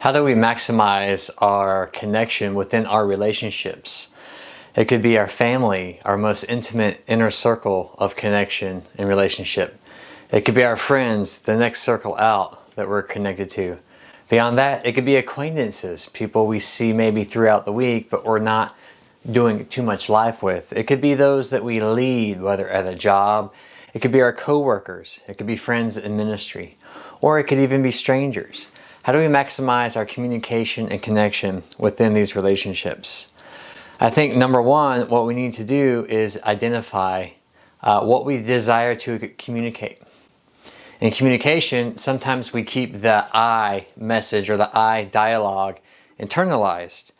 How do we maximize our connection within our relationships? It could be our family, our most intimate inner circle of connection and relationship. It could be our friends, the next circle out that we're connected to. Beyond that, it could be acquaintances, people we see maybe throughout the week, but we're not doing too much life with. It could be those that we lead, whether at a job. It could be our coworkers. It could be friends in ministry. Or it could even be strangers. How do we maximize our communication and connection within these relationships? I think number one, what we need to do is identify what we desire to communicate. In communication, sometimes we keep the I message or the I dialogue internalized.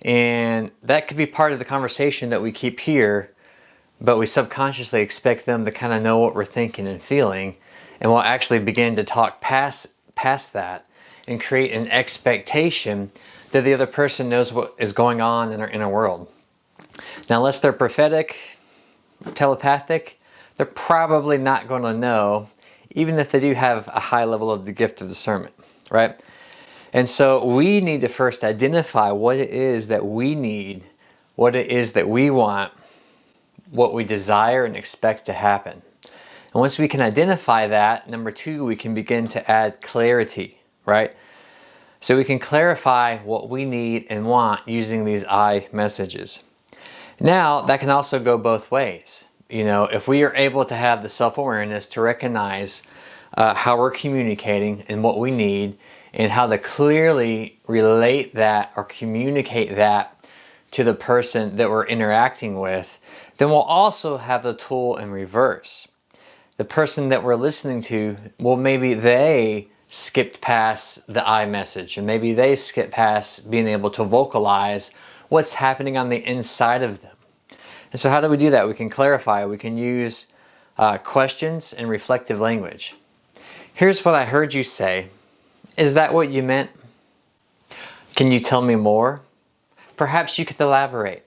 And that could be part of the conversation that we keep here, but we subconsciously expect them to kind of know what we're thinking and feeling. And we'll actually begin to talk past that and create an expectation that the other person knows what is going on in our inner world. Now, unless they're prophetic, telepathic, they're probably not going to know, even if they do have a high level of the gift of discernment, right? And so we need to first identify what it is that we need, what it is that we want, what we desire and expect to happen. And once we can identify that, number two, we can begin to add clarity, right? So we can clarify what we need and want using these I messages. Now, that can also go both ways. You know, if we are able to have the self-awareness to recognize how we're communicating and what we need, and how to clearly relate that or communicate that to the person that we're interacting with, then we'll also have the tool in reverse. The person that we're listening to, well, maybe they skipped past the I message, and maybe they skipped past being able to vocalize what's happening on the inside of them. And so how do we do that? We can clarify. We can use questions and reflective language. Here's what I heard you say. Is that what you meant? Can you tell me more? Perhaps you could elaborate.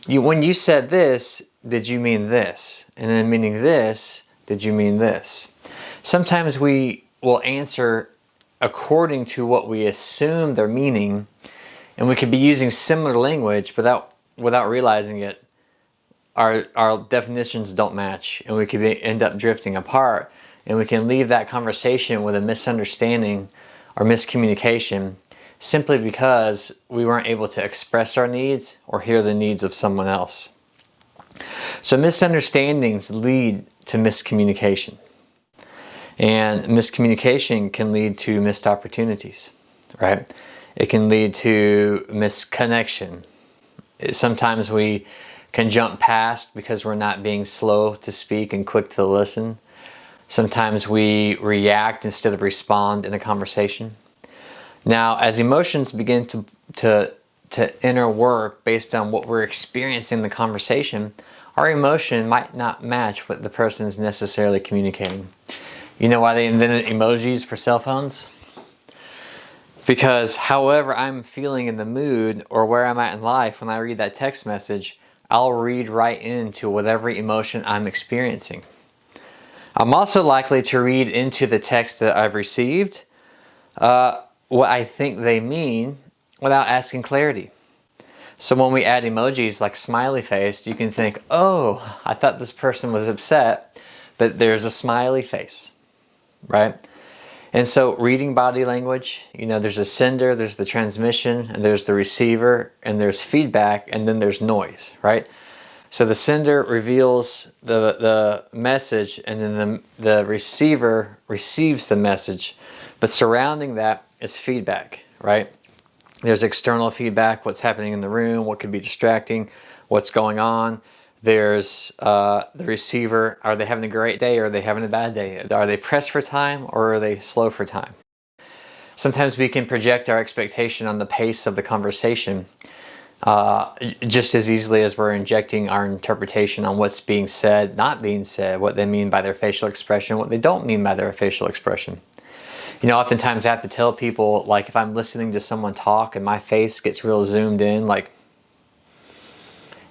When you said this, did you mean this? And then meaning this, did you mean this? Sometimes we will answer according to what we assume they're meaning, and we could be using similar language without realizing it. Our definitions don't match, and we could end up drifting apart, and we can leave that conversation with a misunderstanding or miscommunication simply because we weren't able to express our needs or hear the needs of someone else. So misunderstandings lead to miscommunication. And miscommunication can lead to missed opportunities, right? It can lead to misconnection. Sometimes we can jump past because we're not being slow to speak and quick to listen. Sometimes we react instead of respond in a conversation. Now, as emotions begin to enter work based on what we're experiencing in the conversation, our emotion might not match what the person is necessarily communicating. You know why they invented emojis for cell phones? Because however I'm feeling in the mood or where I'm at in life when I read that text message, I'll read right into whatever emotion I'm experiencing. I'm also likely to read into the text that I've received what I think they mean without asking clarity. So when we add emojis like smiley face, you can think, oh, I thought this person was upset, but there's a smiley face, right? And so reading body language, you know, there's a sender, there's the transmission, and there's the receiver, and there's feedback, and then there's noise, right? So the sender reveals the message, and then the receiver receives the message. But surrounding that is feedback, right? There's external feedback, what's happening in the room, what could be distracting, what's going on. There's the receiver. Are they having a great day or are they having a bad day? Are they pressed for time or are they slow for time? Sometimes we can project our expectation on the pace of the conversation just as easily as we're injecting our interpretation on what's being said, not being said, what they mean by their facial expression, what they don't mean by their facial expression. You know, oftentimes I have to tell people, like if I'm listening to someone talk and my face gets real zoomed in, like,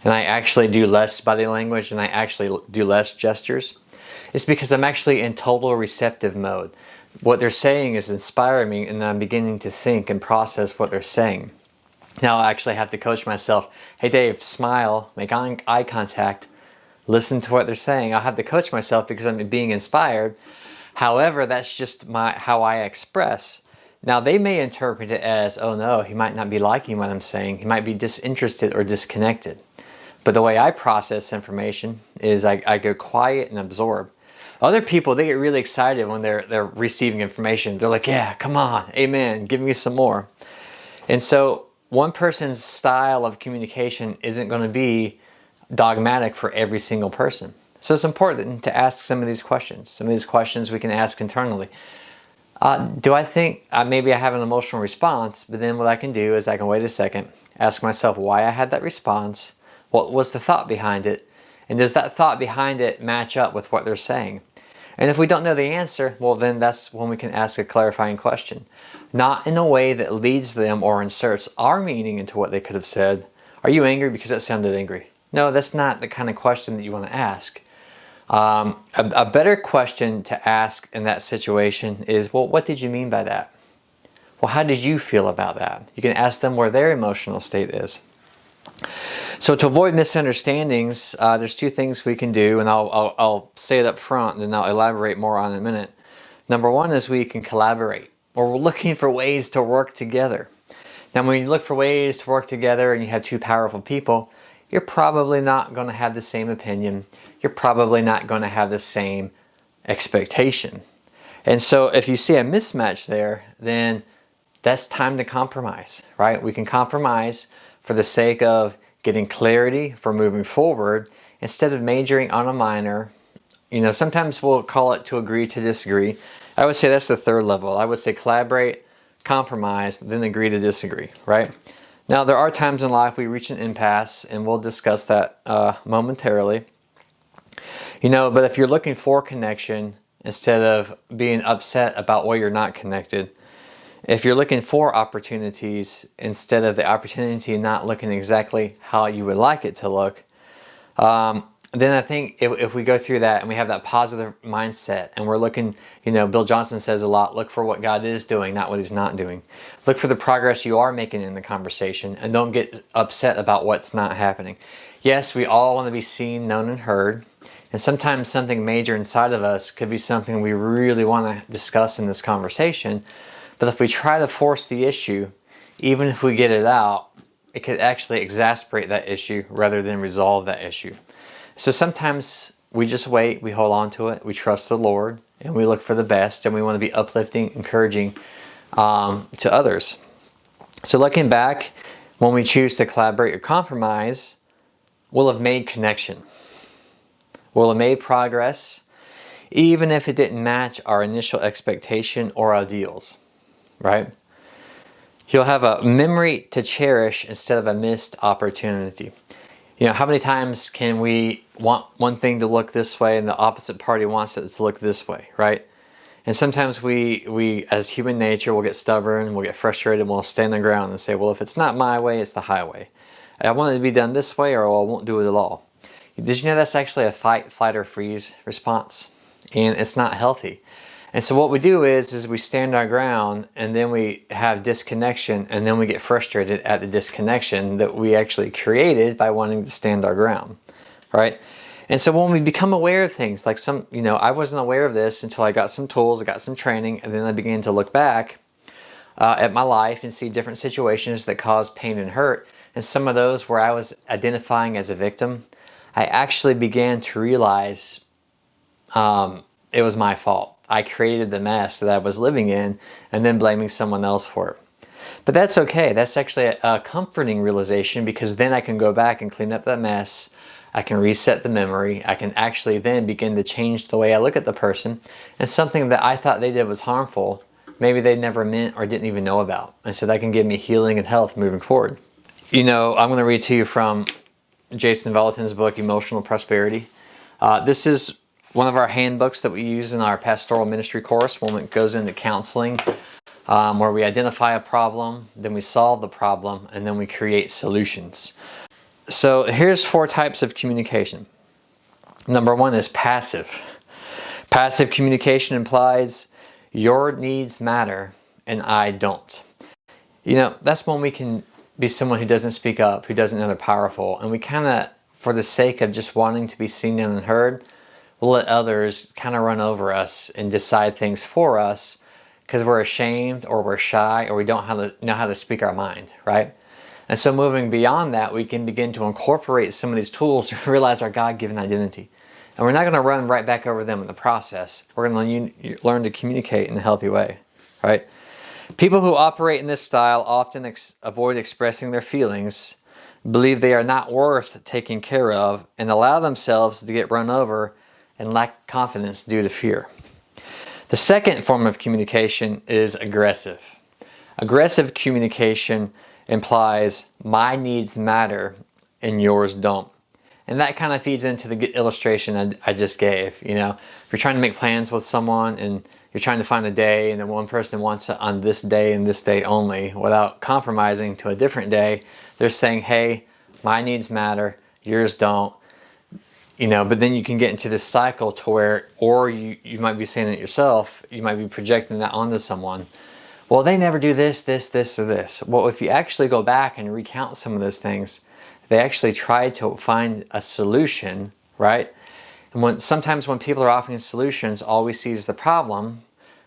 and I actually do less body language and I actually do less gestures, it's because I'm actually in total receptive mode. What they're saying is inspiring me, and I'm beginning to think and process what they're saying. Now I actually have to coach myself. Hey Dave, smile, make eye contact, listen to what they're saying. I'll have to coach myself because I'm being inspired. However, that's just how I express. Now they may interpret it as, oh no, he might not be liking what I'm saying. He might be disinterested or disconnected. But the way I process information is I go quiet and absorb. Other people, they get really excited when they're receiving information. They're like, yeah, come on, amen, give me some more. And so one person's style of communication isn't going to be dogmatic for every single person. So it's important to ask some of these questions. Some of these questions we can ask internally. Do I think maybe I have an emotional response, but then what I can do is I can wait a second, ask myself why I had that response, what was the thought behind it, and does that thought behind it match up with what they're saying? And if we don't know the answer, well then that's when we can ask a clarifying question. Not in a way that leads them or inserts our meaning into what they could have said. Are you angry because that sounded angry? No, that's not the kind of question that you want to ask. A better question to ask in that situation is, well, what did you mean by that? Well, how did you feel about that? You can ask them where their emotional state is. So to avoid misunderstandings, there's two things we can do, and I'll say it up front, and then I'll elaborate more on it in a minute. Number one is we can collaborate, or we're looking for ways to work together. Now, when you look for ways to work together and you have two powerful people, you're probably not going to have the same opinion. You're probably not going to have the same expectation. And so if you see a mismatch there, then that's time to compromise, right? We can compromise for the sake of getting clarity for moving forward instead of majoring on a minor. You know, sometimes we'll call it to agree to disagree. I would say that's the third level. I would say collaborate, compromise, then agree to disagree, right? Now, there are times in life we reach an impasse, and we'll discuss that momentarily. You know, but if you're looking for connection instead of being upset about why you're not connected, if you're looking for opportunities instead of the opportunity not looking exactly how you would like it to look, then I think if we go through that and we have that positive mindset and we're looking, you know, Bill Johnson says a lot, look for what God is doing, not what He's not doing. Look for the progress you are making in the conversation and don't get upset about what's not happening. Yes, we all want to be seen, known, and heard. And sometimes something major inside of us could be something we really want to discuss in this conversation. But if we try to force the issue, even if we get it out, it could actually exacerbate that issue rather than resolve that issue. So sometimes we just wait, we hold on to it, we trust the Lord, and we look for the best, and we want to be uplifting, encouraging to others. So looking back, when we choose to collaborate or compromise, we'll have made connection. We'll have made progress, even if it didn't match our initial expectation or ideals, right? You'll have a memory to cherish instead of a missed opportunity. You know, how many times can we want one thing to look this way and the opposite party wants it to look this way, right? And sometimes we as human nature, will get stubborn, we'll get frustrated, we'll stand on the ground and say, well, if it's not my way, it's the highway. I want it to be done this way or I won't do it at all. Did you know that's actually a fight, flight, or freeze response? And it's not healthy. And so what we do is we stand our ground and then we have disconnection and then we get frustrated at the disconnection that we actually created by wanting to stand our ground, right? And so when we become aware of things, like I wasn't aware of this until I got some tools, I got some training, and then I began to look back at my life and see different situations that caused pain and hurt. And some of those where I was identifying as a victim, I actually began to realize it was my fault. I created the mess that I was living in and then blaming someone else for it. But that's okay. That's actually a comforting realization because then I can go back and clean up that mess. I can reset the memory. I can actually then begin to change the way I look at the person. And something that I thought they did was harmful, maybe they never meant or didn't even know about. And so that can give me healing and health moving forward. You know, I'm going to read to you from Jason Vallotton's book, Emotional Prosperity. This is one of our handbooks that we use in our pastoral ministry course when it goes into counseling, where we identify a problem, then we solve the problem, and then we create solutions. So here's 4 types of communication. Number 1 is passive. Passive communication implies Your needs matter and I don't. You know, that's when we can be someone who doesn't speak up, who doesn't know they're powerful, and we kind of, for the sake of just wanting to be seen and heard, we'll let others kind of run over us and decide things for us because we're ashamed or we're shy or we don't know how to speak our mind, right? And so moving beyond that, we can begin to incorporate some of these tools to realize our God-given identity. And we're not going to run right back over them in the process. We're going to learn to communicate in a healthy way, right? People who operate in this style often avoid expressing their feelings, believe they are not worth taking care of, and allow themselves to get run over and lack confidence due to fear. The second form of communication is aggressive. Aggressive communication implies my needs matter and yours don't. And that kind of feeds into the illustration I just gave. You know, if you're trying to make plans with someone and you're trying to find a day and then one person wants it on this day and this day only without compromising to a different day, they're saying, hey, my needs matter, yours don't. You know, but then you can get into this cycle to where, or you might be saying it yourself, you might be projecting that onto someone. Well, they never do this, or this. Well, if you actually go back and recount some of those things, they actually tried to find a solution, right? And sometimes when people are offering solutions, all we see is the problem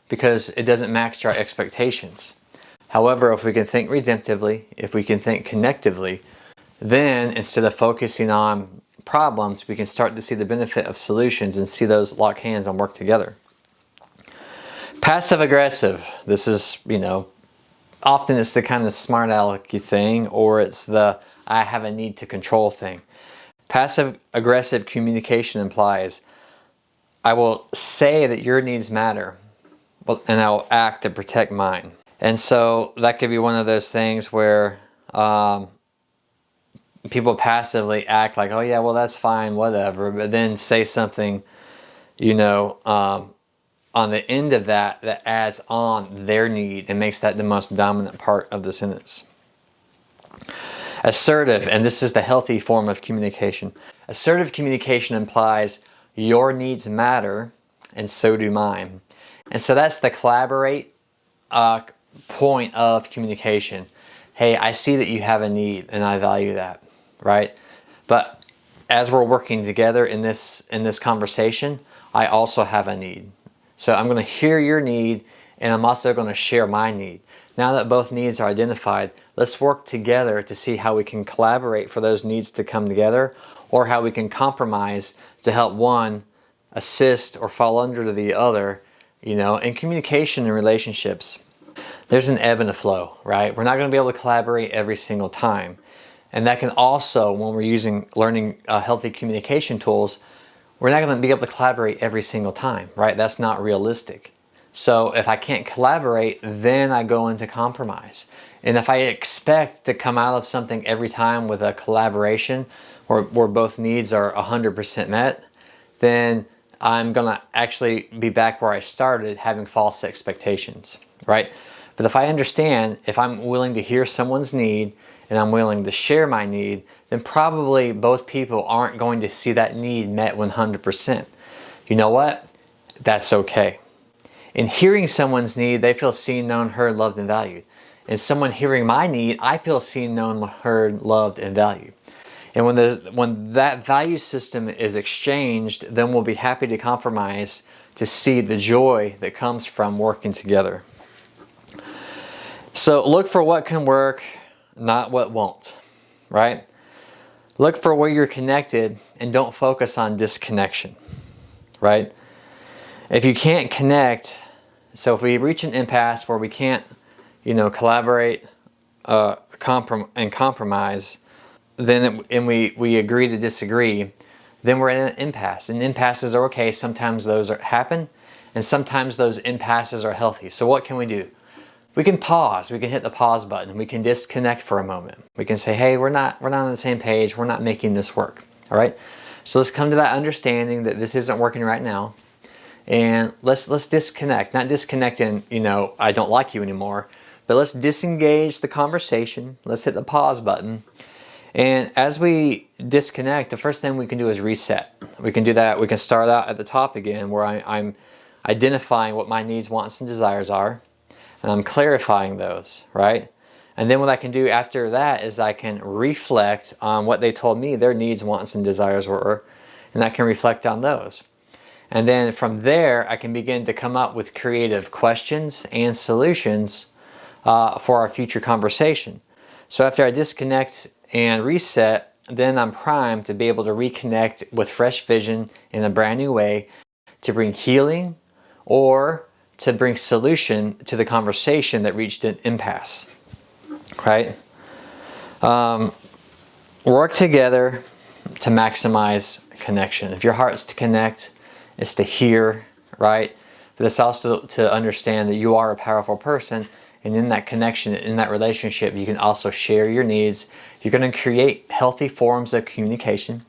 because it doesn't match our expectations. However, if we can think redemptively, if we can think connectively, then instead of focusing on problems, we can start to see the benefit of solutions and see those lock hands and work together. Passive aggressive. This is, you know, often it's the kind of smart alecky thing, or it's the I have a need to control thing. Passive aggressive communication implies I will say that your needs matter, and I will act to protect mine. And so that could be one of those things where people passively act like, oh yeah, well that's fine, whatever, but then say something, you know, on the end of that adds on their need and makes that the most dominant part of the sentence. Assertive, and this is the healthy form of communication. Assertive communication implies your needs matter and so do mine. And so that's the collaborate point of communication. Hey, I see that you have a need and I value that, right? But as we're working together in this conversation, I also have a need. So I'm going to hear your need and I'm also going to share my need. Now that both needs are identified, let's work together to see how we can collaborate for those needs to come together, or how we can compromise to help one assist or fall under to the other. You know, in communication and relationships, there's an ebb and a flow, right? We're not going to be able to collaborate every single time. And that can also, when we're learning healthy communication tools, we're not going to be able to collaborate every single time, right? That's not realistic. So if I can't collaborate, then I go into compromise. And if I expect to come out of something every time with a collaboration where both needs are 100% met, then I'm going to actually be back where I started, having false expectations, right? But if I understand, if I'm willing to hear someone's need and I'm willing to share my need, then probably both people aren't going to see that need met 100%. You know what? That's okay. In hearing someone's need, they feel seen, known, heard, loved, and valued. And someone hearing my need, I feel seen, known, heard, loved, and valued. And when that value system is exchanged, then we'll be happy to compromise to see the joy that comes from working together. So look for what can work, not what won't, right? Look for where you're connected and don't focus on disconnection, right? If you can't connect, so if we reach an impasse where we can't, you know, collaborate and compromise, then and we agree to disagree, then we're in an impasse. And impasses are okay. Sometimes those happen, and sometimes those impasses are healthy. So what can we do? We can pause. We can hit the pause button. We can disconnect for a moment. We can say, hey, we're not on the same page. We're not making this work. All right. So let's come to that understanding that this isn't working right now. And let's disconnect. Not disconnect in, you know, I don't like you anymore, but let's disengage the conversation. Let's hit the pause button. And as we disconnect, the first thing we can do is reset. We can do that. We can start out at the top again where identifying what my needs, wants, and desires are, and I'm clarifying those, right? And then what I can do after that is I can reflect on what they told me their needs, wants, and desires were, and I can reflect on those. And then from there, I can begin to come up with creative questions and solutions for our future conversation. So after I disconnect and reset, then I'm primed to be able to reconnect with fresh vision in a brand new way to bring healing or to bring solution to the conversation that reached an impasse, right? Work together to maximize connection. If your heart's to connect, it's to hear, right? But it's also to understand that you are a powerful person, and in that connection, in that relationship, you can also share your needs. You're going to create healthy forms of communication.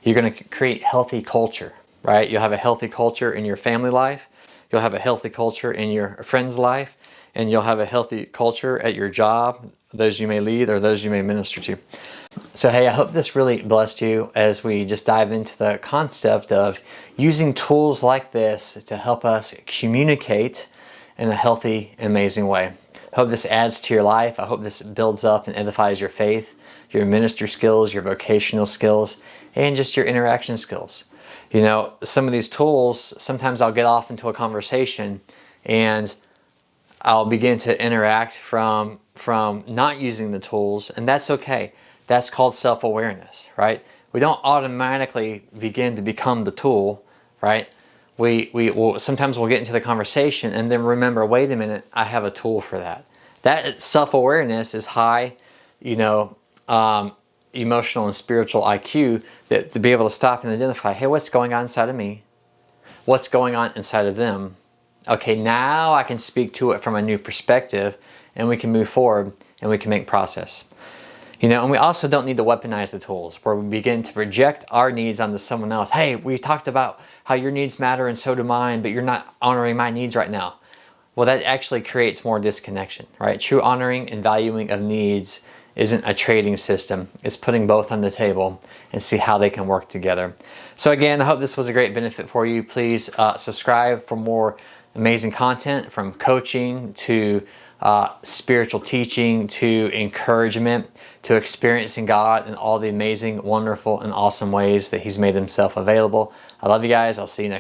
You're going to create healthy culture, right? You'll have a healthy culture in your family life. You'll have a healthy culture in your friend's life, and you'll have a healthy culture at your job, those you may lead or those you may minister to. So hey, I hope this really blessed you as we just dive into the concept of using tools like this to help us communicate in a healthy, amazing way. I hope this adds to your life. I hope this builds up and edifies your faith, your ministry skills, your vocational skills, and just your interaction skills. You know, some of these tools, sometimes I'll get off into a conversation and I'll begin to interact from not using the tools, and that's okay. That's called self-awareness, right? We don't automatically begin to become the tool, right? We will sometimes we'll get into the conversation and then remember, wait a minute, I have a tool for that. That self-awareness is high, emotional and spiritual IQ, that to be able to stop and identify, hey, what's going on inside of me? What's going on inside of them? Okay, now I can speak to it from a new perspective, and we can move forward and we can make progress. And we also don't need to weaponize the tools where we begin to project our needs onto someone else. Hey, we talked about how your needs matter and so do mine, but you're not honoring my needs right now. Well, that actually creates more disconnection, right? True honoring and valuing of needs isn't a trading system. It's putting both on the table and see how they can work together. So again, I hope this was a great benefit for you. Please subscribe for more amazing content, from coaching to spiritual teaching to encouragement to experiencing God in all the amazing, wonderful, and awesome ways that He's made Himself available. I love you guys. I'll see you next time.